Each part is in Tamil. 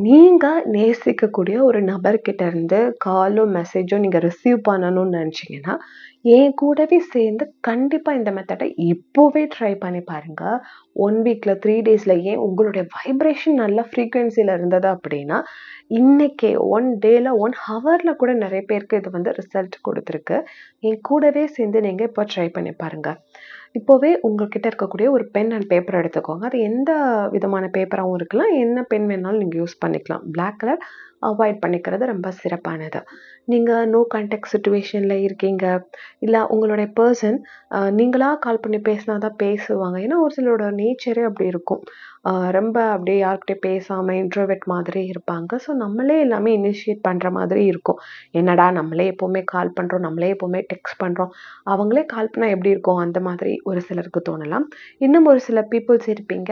நீங்க நேசிக்கக்கூடிய ஒரு நபர்கிட்ட இருந்து காலோ, மெசேஜோ நீங்க ரிசீவ் பண்ணணும்னு நெனச்சீங்கன்னா, என் கூடவே சேர்ந்து கண்டிப்பா இந்த மெத்தட இப்பவே ட்ரை பண்ணி பாருங்க. 1 வீக்ல, 3 டேஸ்ல ஏன் உங்களுடைய வைப்ரேஷன் நல்ல ஃப்ரீக்வென்சில இருந்தது அப்படின்னா, இன்னைக்கே 1 டேல, 1 ஹவர்ல கூட நெறைய பேருக்கு இது வந்து ரிசல்ட் குடுத்திருக்கு. என் கூடவே சேர்ந்து நீங்க இப்போ ட்ரை பண்ணி பாருங்க. இப்போவே உங்ககிட்ட இருக்கக்கூடிய ஒரு பென் அண்ட் பேப்பர் எடுத்துக்கோங்க. அது எந்த விதமான பேப்பராவும் இருக்கலாம். என்ன பென் வேணாலும் நீங்க யூஸ் பண்ணிக்கலாம். பிளாக் கலர் அவாய்ட் பண்ணிக்கிறது ரொம்ப சிறப்பானது. நீங்க நோ கான்டாக்ட் சிச்சுவேஷன்ல இருக்கீங்க. இல்ல உங்களுடைய பெர்சன் நீங்களா கால் பண்ணி பேசினா தான் பேசுவாங்க. ஏன்னா ஒரு சிலரோட நேச்சரே அப்படி இருக்கும். ரொம்ப அப்படியே யார்கிட்டயும் பேசாம இன்ட்ரோவெர்ட் மாதிரி இருப்பாங்க. ஸோ நம்மளே எல்லாமே இனிஷியேட் பண்ற மாதிரி இருக்கும். என்னடா நம்மளே எப்பவுமே கால் பண்றோம், நம்மளே எப்பவுமே டெக்ஸ்ட் பண்றோம். அவங்களே கால் பண்ணா எப்படி இருக்கும்? அந்த மாதிரி ஒரு சிலருக்கு தோணலாம். இன்னும் ஒரு சில பீப்பிள்ஸ் இருப்பீங்க.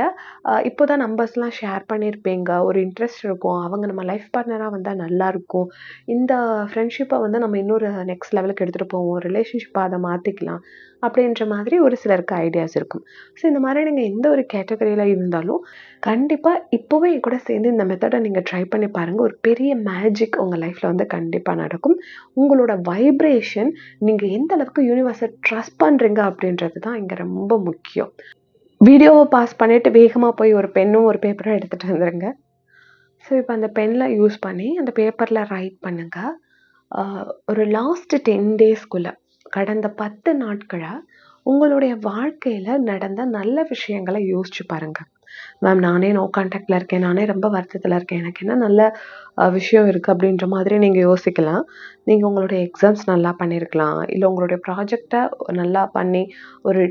இப்போதான் நம்பர்ஸ்லாம் ஷேர் பண்ணியிருப்பீங்க. ஒரு இன்ட்ரெஸ்ட் இருக்கும். அவங்க நம்ம லைஃப் பார்ட்னரா வந்தா நல்லாருக்கும். இந்த ஃப்ரெண்ட்ஷிப்ப வந்து நம்ம இன்னொரு நெக்ஸ்ட் லெவலுக்கு எடுத்துட்டு போவோம். ரிலேஷன்ஷிப்பா அத மாத்திக்கலாம். அப்படின்ற மாதிரி ஒரு சிலருக்கு ஐடியாஸ் இருக்கும். ஸோ இந்த மாரி நீங்க எந்த ஒரு கேட்டகரியில இருந்தாலும், கண்டிப்பா இப்பவே என் கூட சேர்ந்து இந்த மெத்தட நீங்க ட்ரை பண்ணி பாருங்க. ஒரு பெரிய மேஜிக் உங்க லைஃப்ல வந்து கண்டிப்பா நடக்கும். உங்களோட வைப்ரேஷன் நீங்க எந்த அளவுக்கு யூனிவர்ஸ ட்ரஸ்ட் பண்றீங்க அப்படின்றது தான் இங்க ரொம்ப முக்கியம். வீடியோவ பாஸ் பண்ணிட்டு வேகமா போய் ஒரு பென்னும், ஒரு பேப்பரும் எடுத்துட்டு வந்துருங்க. ஸோ இப்ப அந்த பென்ல யூஸ் பண்ணி அந்த பேப்பர்ல ரைட் பண்ணுங்க. அ ஒரு லாஸ்ட் 10 டேஸ்க்குள்ள கடந்த 10 நாட்களா உங்களுடைய வாழ்க்கையில நடந்த நல்ல விஷயங்கள யோசிச்சு பாருங்க. மேம் நானே நோ கான்டாக்ட்ல இருக்கேன். நானே ரொம்ப வருத்தத்துல இருக்கேன். எனக்கு என்ன நல்ல விஷயம் இருக்கு அப்படின்ற மாதிரி நீங்க யோசிக்கலாம். நீங்க உங்களுடைய எக்ஸாம்ஸ் நல்லா பண்ணியிருக்கலாம். இல்ல உங்களுடைய ப்ராஜெக்ட்ட நல்லா பண்ணி ஒரு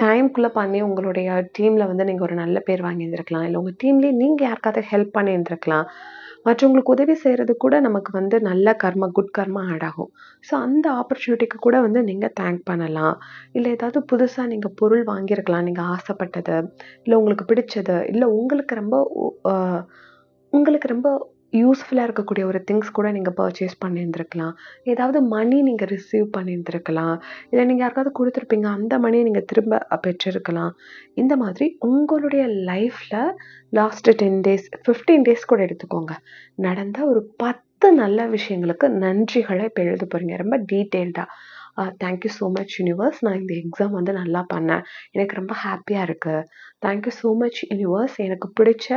டைம்க்குள்ள பண்ணி உங்களுடைய டீம்ல வந்து நீங்க ஒரு நல்ல பேர் வாங்கியிருந்திருக்கலாம். இல்ல உங்க டீம்லயே நீங்க யாருக்காவது ஹெல்ப் பண்ணியிருந்திருக்கலாம். மற்றவங்களுக்கு உதவி செய்றது கூட நமக்கு வந்து நல்ல கர்மா, குட் கர்மா ஆட் ஆகும். ஸோ அந்த ஆப்பர்ச்சுனிட்டிக்கு கூட வந்து நீங்க தேங்க் பண்ணலாம். இல்ல ஏதாவது புதுசா நீங்க பொருள் வாங்கியிருக்கலாம். நீங்க ஆசைப்பட்டது, இல்ல உங்களுக்கு பிடிச்சது, இல்ல அ உங்களுக்கு ரொம்ப யூஸ்ஃபுல்லா இருக்கக்கூடிய ஒரு திங்ஸ் கூட நீங்க பர்ச்சேஸ் பண்ணியிருந்திருக்கலாம். ஏதாவது மணி நீங்க ரிசீவ் பண்ணியிருந்திருக்கலாம். இல்ல நீங்க யாருக்காவது குடுத்துருப்பீங்க. அந்த மணிய நீங்க திரும்ப பெற்றிருக்கலாம். இந்த மாதிரி உங்களுடைய லைஃப்ல லாஸ்ட் 10 டேஸ், 15 டேஸ் கூட எடுத்துக்கோங்க. நடந்த ஒரு 10 நல்ல விஷயங்களுக்கு நன்றிகள இப்ப எழுத போறீங்க. ரொம்ப டீட்டெயில்டா. Thank you so much universe. நான் இந்த எக்ஸாம் வந்து நல்லா பண்ணேன். எனக்கு ரொம்ப ஹேப்பியா இருக்கு. Thank you so much universe. எனக்கு பிடிச்ச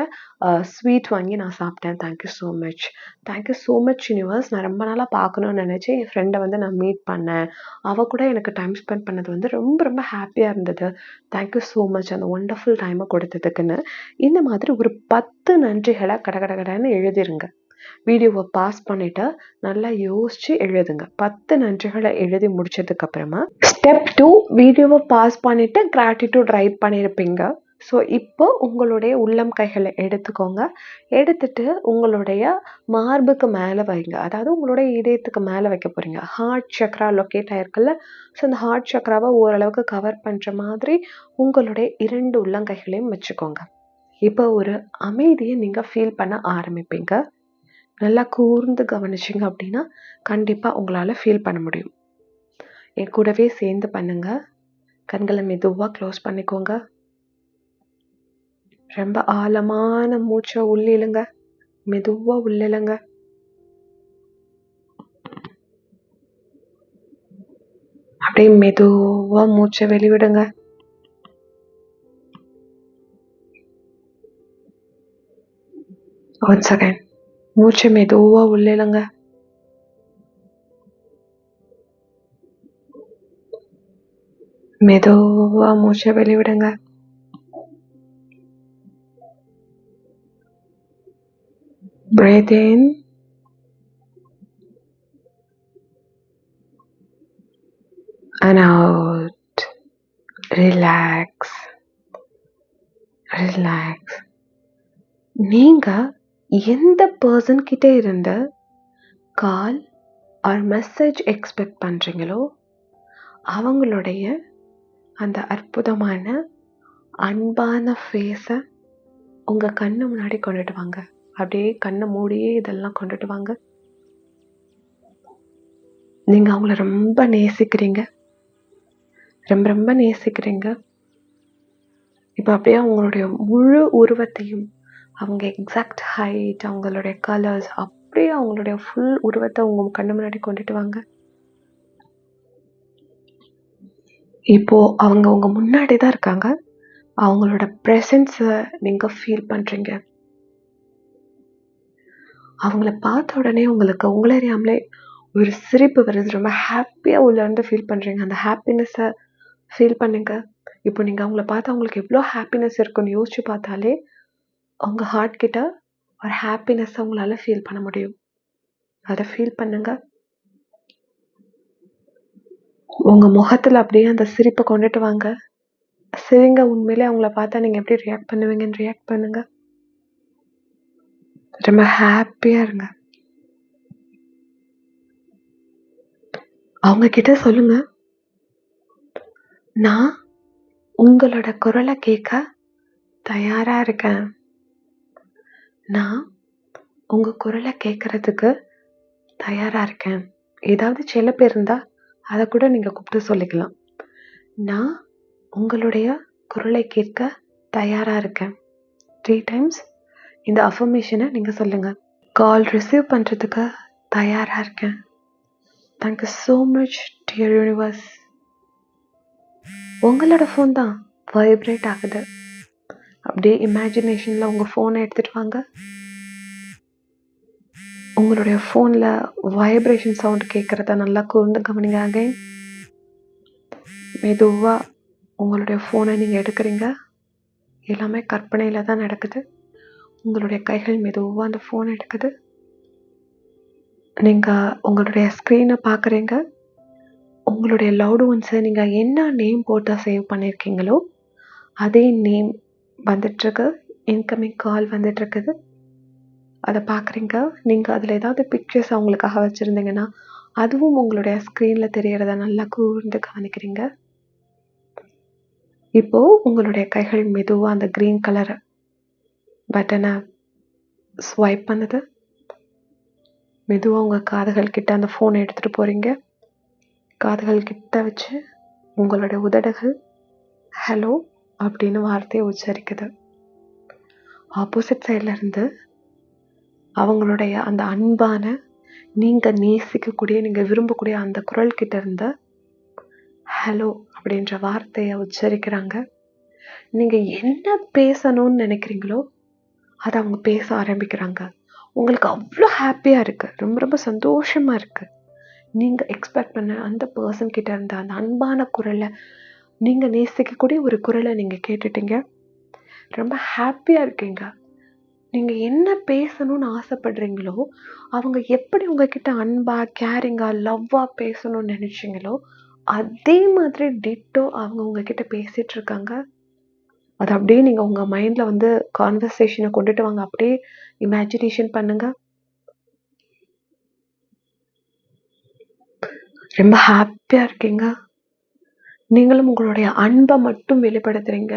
ஸ்வீட் வாங்கி நான் சாப்பிட்டேன். Thank you so much. Thank you so much universe. நான் ரொம்ப நாளா பார்க்கணும்னு நெனச்சேன். என் ஃப்ரெண்ட வந்து நான் மீட் பண்ணேன். அவ கூட எனக்கு டைம் ஸ்பெண்ட் பண்ணது வந்து ரொம்ப ரொம்ப ஹேப்பியா இருந்தது. தேங்க் யூ சோ மச் அந்த வொண்டர்ஃபுல் டைம கொடுத்ததுக்குன்னு. இந்த மாதிரி ஒரு 10 நன்றிகள கடகடகடன்னு எழுதிருங்க. வீடியோவ பாஸ் பண்ணிட்டு நல்லா யோசிச்சு எழுதுங்க. 10 நன்றிகள எழுதி முடிச்சதுக்கு அப்புறமா ஸ்டெப் 2 வீடியோவ பாஸ் பண்ணிட்டு கிராட்டிட்யூட் ரைட் பண்ணியிருப்பீங்க. ஸோ இப்போ உங்களுடைய உள்ளம் கைகள எடுத்துக்கோங்க. எடுத்துட்டு உங்களுடைய மார்புக்கு மேல வைங்க. அதாவது உங்களுடைய இதயத்துக்கு மேல வைக்க போறீங்க. ஹார்ட் சக்ரா லொக்கேட் ஆயிருக்குல்ல. ஸோ அந்த ஹார்ட் சக்ராவ ஓரளவுக்கு கவர் பண்ற மாதிரி உங்களுடைய 2 உள்ளங்கைகளையும் வச்சுக்கோங்க. இப்போ ஒரு அமைதிய நீங்க ஃபீல் பண்ண ஆரம்பிப்பீங்க. நல்லா கூர்ந்து கவனிச்சீங்க அப்படின்னா, கண்டிப்பா உங்களால ஃபீல் பண்ண முடியும். என் கூடவே சேர்ந்து பண்ணுங்க. கண்கள மெதுவா க்ளோஸ் பண்ணிக்கோங்க. ரொம்ப ஆழமான மூச்ச உள்ள இழுங்க. மெதுவா உள்ள இழுங்க. அப்படியே மெதுவா மூச்ச வெளிவிடுங்க. Once again. மூச்ச மெதுவா உள்ள இழுங்க. மெதுவா மூச்ச வெளிவிடுங்க. Breathe in. And out. Relax. Relax. நீங்க எந்த பர்சன் கிட்ட இருந்து கால் ஆர் மெசேஜ் எக்ஸ்பெக்ட் பண்றீங்களோ, அவங்களுடைய அந்த அற்புதமான, அன்பான ஃபேஸ உங்க கண்ணு முன்னாடி கொண்டுட்டு வாங்க. அப்படியே கண்ண மூடியே இதெல்லாம் கொண்டுட்டு வாங்க. நீங்க அவங்கள ரொம்ப நேசிக்கிறீங்க. ரொம்ப ரொம்ப நேசிக்கிறீங்க. இப்ப அப்படியே அவங்களுடைய முழு உருவத்தையும் அவங்க எக்ஸாக்ட் ஹைட், அவங்களுடைய கலர்ஸ், அப்படியே அவங்களுடைய ஃபுல் உருவத்தை உங்க கண்ணு முன்னாடி கொண்டுட்டு வாங்க. இப்போ அவங்க உங்க முன்னாடி தான் இருக்காங்க. அவங்களோட ப்ரெசன்ஸை நீங்க ஃபீல் பண்றீங்க. அவங்கள பார்த்த உடனே உங்களுக்கு உங்களை அறியாமலே ஒரு சிரிப்பு வருது. ரொம்ப ஹாப்பியா உள்ள இருந்து ஃபீல் பண்றீங்க. அந்த ஹாப்பினஸை ஃபீல் பண்ணுங்க. இப்போ நீங்க அவங்கள பார்த்தா உங்களுக்கு எவ்வளோ ஹாப்பினஸ் இருக்குன்னு யோசிச்சு பார்த்தாலே உங்க ஹார்ட் கிட்ட ஒரு ஹாப்பினஸ் உங்களால ஃபீல் பண்ண முடியும். அதை ஃபீல் பண்ணுங்க. உங்க முகத்துல அப்படியே அந்த சிரிப்பை கொண்டுட்டு வாங்க. சிரிங்க. உண்மையிலே அவங்கள பார்த்தா நீங்க எப்படி ரியாக்ட் பண்ணுவீங்கன்னு ரியாக்ட் பண்ணுங்க. ரொம்ப ஹாப்பியா இருங்க. அவங்க கிட்ட சொல்லுங்க, நான் உங்களோட குரலை கேட்க தயாரா இருக்கேன். நான் உங்க குரலை கேட்கறதுக்கு தயாரா இருக்கேன். ஏதாவது செல்ல பேர் இருந்தா அதை கூட நீங்க கூப்பிட்டு சொல்லிக்கலாம். நான் உங்களுடைய குரலை கேட்க தயாரா இருக்கேன். 3 times இந்த அஃபர்மேஷனை நீங்க சொல்லுங்க. கால் ரிசீவ் பண்றதுக்கு தயாரா இருக்கேன். Thank you so much dear universe. உங்களோட ஃபோன் தான் வைப்ரேட் ஆகுது. அப்படியே இமேஜினேஷன்ல உங்க ஃபோனை எடுத்துட்டு வாங்க. உங்களுடைய ஃபோன்ல வைப்ரேஷன் சவுண்ட் கேட்கறத நல்லா கூர்ந்து கவனிங்க. அகைன் மெதுவா உங்களுடைய ஃபோனை நீங்க எடுக்கிறீங்க. எல்லாமே கற்பனையில தான் நடக்குது. உங்களுடைய கைகள் மெதுவா அந்த ஃபோன் எடுக்குது. நீங்க உங்களுடைய ஸ்க்ரீனை பார்க்குறீங்க. உங்களுடைய லவ்டு ஒன்ஸை நீங்க என்ன நேம் போட்டு சேவ் பண்ணியிருக்கீங்களோ அதே நேம் வந்துட்டுருக்கு. இன்கமிங் கால் வந்துட்டு இருக்குது. அதை பார்க்குறீங்க. நீங்கள் அதில் ஏதாவது பிக்சர்ஸ் அவங்களுக்காக வச்சுருந்தீங்கன்னா அதுவும் உங்களுடைய ஸ்க்ரீனில் தெரியறத நல்லா கூர்ந்து கவனிக்கிறீங்க. இப்போது உங்களுடைய கைகள் மெதுவாக அந்த க்ரீன் கலர் பட்டனை ஸ்வைப் பண்ணுது. மெதுவாக உங்கள் காதுகள் கிட்ட அந்த ஃபோனை எடுத்துகிட்டு போகிறீங்க. காதுகள் கிட்ட வச்சு உங்களுடைய உதடுகள் ஹலோ அப்படின்னு வார்த்தையை உச்சரிக்குது. ஆப்போசிட் சைடில் இருந்து அவங்களுடைய அந்த அன்பான, நீங்கள் நேசிக்கக்கூடிய, நீங்கள் விரும்பக்கூடிய அந்த குரல் கிட்ட இருந்த ஹலோ அப்படின்ற வார்த்தையை உச்சரிக்கிறாங்க. நீங்கள் என்ன பேசணும்னு நினைக்கிறீங்களோ அதை அவங்க பேச ஆரம்பிக்கிறாங்க. உங்களுக்கு அவ்வளோ ஹாப்பியாக இருக்குது. ரொம்ப ரொம்ப சந்தோஷமாக இருக்குது. நீங்கள் எக்ஸ்பெக்ட் பண்ண அந்த பர்சன் கிட்ட இருந்த அந்த அன்பான குரலை, நீங்கள் நேசிக்கக்கூடிய ஒரு குரலை நீங்கள் கேட்டுட்டீங்க. ரொம்ப ஹாப்பியாக இருக்கீங்க. நீங்கள் என்ன பேசணும்னு ஆசைப்படுறீங்களோ அவங்க எப்படி உங்ககிட்ட அன்பாக, கேரிங்காக, லவ்வாக பேசணும்னு நினச்சிங்களோ அதே மாதிரி டிட்டோ அவங்க உங்ககிட்ட பேசிகிட்டு இருக்காங்க. அது அப்படியே நீங்கள் உங்கள் மைண்டில் வந்து கான்வர்சேஷனை கொண்டுட்டு வாங்க. அப்படியே இமேஜினேஷன் பண்ணுங்க. ரொம்ப ஹாப்பியாக இருக்கீங்க. நீங்களும் உங்களுடைய அன்பை மட்டும் வெளிப்படுத்துறீங்க.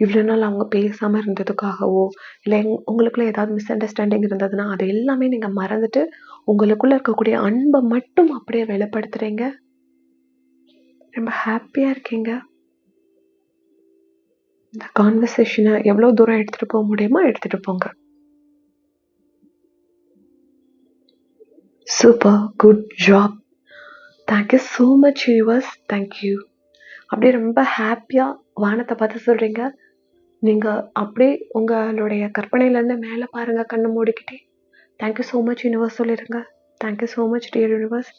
இவ்வளோ நாள் அவங்க பேசாமல் இருந்ததுக்காகவோ இல்லை உங்களுக்குள்ள ஏதாவது மிஸ் அண்டர்ஸ்டாண்டிங் இருந்ததுன்னா அது எல்லாமே நீங்கள் மறந்துட்டு உங்களுக்குள்ள இருக்கக்கூடிய அன்பை மட்டும் அப்படியே வெளிப்படுத்துறீங்க. ரொம்ப ஹாப்பியாக இருக்கீங்க. இந்த கான்வர்சேஷனை எவ்வளோ தூரம் எடுத்துகிட்டு போக முடியுமோ எடுத்துகிட்டு போங்க. Super, good job. Thank you so much universe. Thank you. அப்படியே ரொம்ப ஹாப்பியாக வானத்தை பார்த்து சொல்கிறீங்க. நீங்கள் அப்படியே உங்களுடைய கற்பனையிலேருந்து மேலே பாருங்கள் கண்ணு மூடிக்கிட்டே. தேங்க்யூ ஸோ மச் யூனிவர்ஸ் சொல்லிடுங்க. Thank you so much dear universe.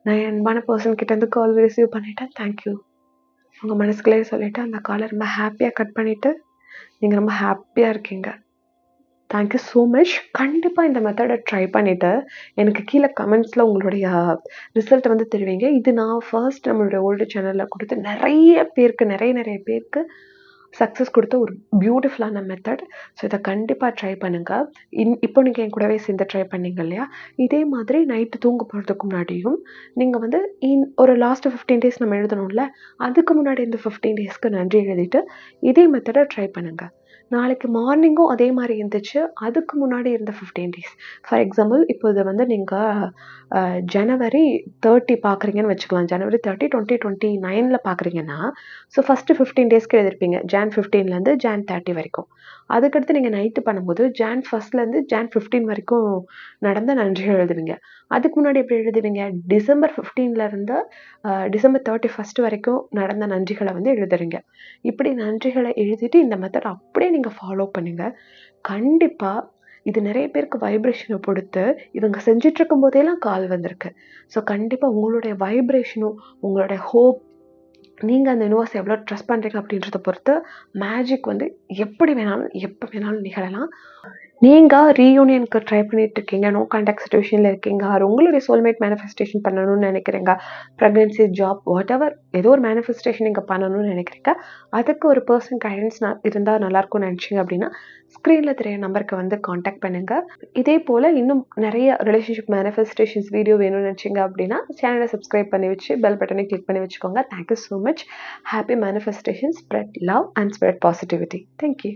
நான் என் அன்பான பர்சன் கிட்டேருந்து கால் ரிசீவ் பண்ணிட்டேன். தேங்க்யூ. உங்கள் மனசுக்குள்ளேயே சொல்லிவிட்டு அந்த காலை ரொம்ப ஹாப்பியாக கட் பண்ணிவிட்டு நீங்கள் ரொம்ப ஹாப்பியாக இருக்கீங்க. Thank you so much. கண்டிப்பாக இந்த மெத்தடை ட்ரை பண்ணிவிட்டு எனக்கு கீழே கமெண்ட்ஸில் உங்களுடைய ரிசல்ட்டை வந்து தெரிவிங்க. இது நான் ஃபர்ஸ்ட் நம்மளுடைய ஓல்டு சேனலில் கொடுத்து நிறைய பேருக்கு சக்ஸஸ் கொடுத்த ஒரு பியூட்டிஃபுல்லான மெத்தட். ஸோ இதை கண்டிப்பாக ட்ரை பண்ணுங்கள். இப்போ நீங்கள் என் கூடவே சேர்ந்து ட்ரை பண்ணீங்க இல்லையா, இதே மாதிரி நைட்டு தூங்க போகிறதுக்கு முன்னாடியும் நீங்கள் வந்து ஒரு லாஸ்ட் 15 days நம்ம எழுதணும்ல, அதுக்கு முன்னாடி இந்த 15 daysக்கு நன்றி எழுதிட்டு இதே மெத்தடை ட்ரை பண்ணுங்கள். நாளைக்கு மார்னிங்கும் அதே மாரி இருந்துச்சு. அதுக்கு முன்னாடி இருந்த 15 டேஸ். ஃபார் எக்ஸாம்பிள் இப்போ இது வந்து நீங்க ஜனவரி 30 பார்க்குறீங்கன்னு வச்சுக்கலாம். ஜனவரி 30, 2029ல பார்க்குறீங்கன்னா, ஸோ ஃபர்ஸ்ட்டு 15 டேஸ்க்கு எழுதியிருப்பீங்க. ஜான் 15லேருந்து ஜான் 30 வரைக்கும். அதுக்கடுத்து நீங்க நைட்டு பண்ணும்போது ஜான் 1லேருந்து ஜான் 15 வரைக்கும் நடந்த நன்றிகள் எழுதுவீங்க. அதுக்கு முன்னாடி எப்படி எழுதுவீங்க? டிசம்பர் 15லேருந்து டிசம்பர் 31 வரைக்கும் நடந்த நன்றிகள வந்து எழுதுறீங்க. இப்படி நன்றிகள எழுதிட்டு இந்த மெத்தட் அப்படியே நீங்க ஃபாலோ பண்ணுங்க. கண்டிப்பா இது நெறைய பேருக்கு வைப்ரேஷன பொறுத்து இவங்க செஞ்சுட்டு இருக்கும்போதேலாம் கால் வந்திருக்கு. ஸோ கண்டிப்பா உங்களுடைய வைப்ரேஷனும், உங்களுடைய ஹோப், நீங்க அந்த யுனிவர்ஸ எவ்வளோ ட்ரஸ்ட் பண்றீங்க அப்படின்றத பொறுத்து மேஜிக் வந்து எப்படி வேணாலும், எப்ப வேணாலும் நிகழலாம். நீங்க ரீயூனியனுக்கு ட்ரை பண்ணிட்டு இருக்கீங்க. நோ கான்டாக்ட் சிச்சுவேஷன்ல இருக்கீங்க. ஆர் உங்களுடைய சோல்மேட் மேனிஃபெஸ்டேஷன் பண்ணணும்னு நினைக்கிறீங்க. பிரெக்னன்சி, ஜாப் வாட்டெவர் ஏதோ ஒரு மேனிஃபெஸ்டேஷன் நீங்க பண்ணணும்னு நினைக்கிறீங்க. அதுக்கு ஒரு பெர்சன் கைடன்ஸ் இருந்தா நல்லாயிருக்கும்னு நினைச்சீங்க அப்படின்னா, ஸ்க்ரீன்ல தெரிய நம்பருக்கு வந்து கான்டாக்ட் பண்ணுங்க. இதே போல இன்னும் நிறைய ரிலேஷன்ஷிப் மேனிஃபெஸ்டேஷன்ஸ் வீடியோ வேணும்னு நினைச்சீங்க அப்படின்னா, சேனலை சப்ஸ்கிரைப் பண்ணி வச்சு பெல் பட்டனை கிளிக் பண்ணி வச்சுக்கோங்க. Thank you so much. Happy manifestation. Spread love and spread positivity. Thank you.